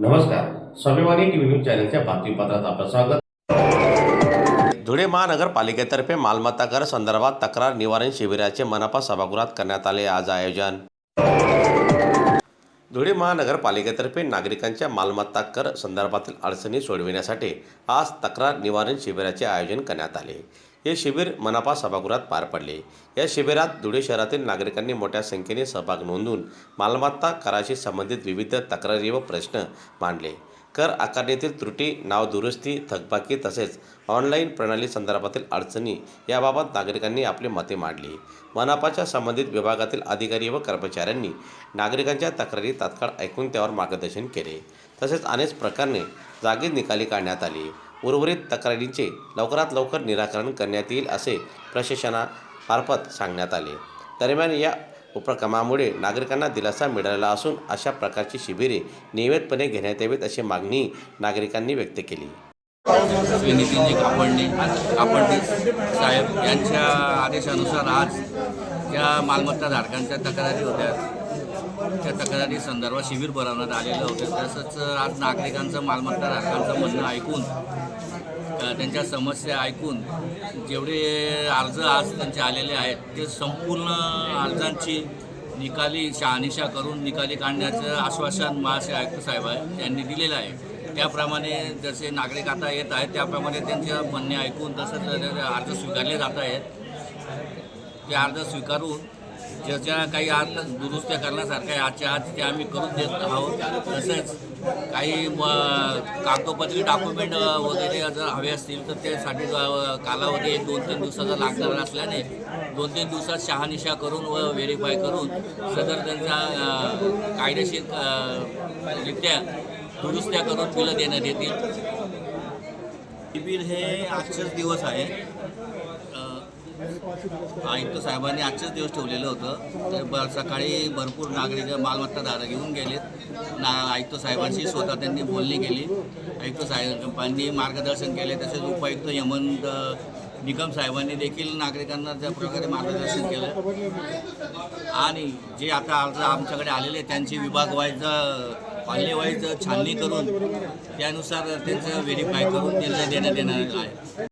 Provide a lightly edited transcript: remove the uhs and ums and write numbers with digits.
नमस्कार, स्वाभिमानी TV news चॅनलच्या बातमीपत्रात आपलं स्वागत। धुळे महानगरपालिकेतर्फे मालमत्ता कर संदर्भात तक्रार निवारण शिबिराचे मनपा सभागृहात करण्यात आले। आज आयोजन धुळे महानगरपालिकेतर्फे नागरिकांच्या मालमत्ता कर संदर्भातील अडचणी सोडविण्यासाठी आज तक्रार निवारण शिबिराचे आयोजन करण्यात आले। हे शिबिर मनपा सभागृहात पार पडले। या शिबिरात धुळे शहरातील नागरिकांनी मोठ्या संख्येने सहभाग नोंदवून मालमत्ता कराशी संबंधित विविध तक्रारी व प्रश्न मांडले। कर आकारणीतील त्रुटी, नाव दुरुस्ती, थकबाकी तसेच ऑनलाईन प्रणाली संदर्भातील अडचणी याबाबत नागरिकांनी आपली मते मांडली। मनपाच्या संबंधित विभागातील अधिकारी व कर्मचाऱ्यांनी नागरिकांच्या तक्रारी तात्काळ ऐकून त्यावर मार्गदर्शन केले। तसेच अनेक प्रकरणे जागीच निकाली काढण्यात आली। उर्वरित तक्रारींचे लवकरात लवकर निराकरण करण्यात येईल असे प्रशासनामार्फत सांगण्यात आले। दरम्यान या उपक्रमामुळे नागरिकांना दिलासा मिळाला असून अशा प्रकारची शिबिरे नियमितपणे घेण्यात यावीत अशी मागणी नागरिकांनी व्यक्त केली। नितीनजी कापडणे साहेब यांच्या आदेशानुसार आज ज्या मालमत्ता धारकांच्या तक्रारी होत्या त्या तक्रारी संदर्भात शिबिर भरवण्यात आलेलं होतं। तसंच आज नागरिकांचं मालमत्ता धारकांचं म्हणणं ऐकून त्यांच्या समस्या ऐकून जेवढे अर्ज आज त्यांचे आलेले आहेत ते संपूर्ण अर्जांची निकाली शहानिशा करून निकाली काढण्याचं आश्वासन महाशय आयुक्त साहेब यांनी दिलेलं आहे। त्याप्रमाणे जसे नागरिक आता येत आहेत त्याप्रमाणे त्यांचे म्हणणे ऐकून तसंच अर्ज स्वीकारले जात आहेत। ते अर्ज स्वीकारून ज्याच्या काही अर्ज दुरुस्त्या करण्यासारख्या आजच्या आज ते आम्ही करून देत आहोत। तसेच काही कागदोपत्री डॉक्युमेंट वगैरे जर हवे असतील तर त्यासाठी कालावधी 2-3 दिवसाचा लागणार असल्याने 2-3 दिवसात शहानिशा करून व व्हेरीफाय करून सदर त्यांचा कायदेशीर रित्या दुरुस्त्या करून बिलं देण्यात येतील। शिबिर हे आजचेच दिवस आहे। आयुक्त साहेबांनी आजचेच दिवस ठेवलेलं होतं। तर सकाळी भरपूर नागरिक मालमत्ताधारक येऊन गेलेत। आयुक्त साहेबांशी स्वतः त्यांनी बोलणी केली। आयुक्त साहेबांनी मार्गदर्शन केले। तसेच उपायुक्त हेमंत निकम साहेबांनी देखील नागरिकांना त्या प्रकारे मार्गदर्शन केलं। आणि जे आता अर्ज आमच्याकडे आलेले त्यांची विभागवाईज पाल्यवाईज छाननी करून त्यानुसार त्यांचं व्हेरीफाय करून निर्णय देण्यात येणार आहे।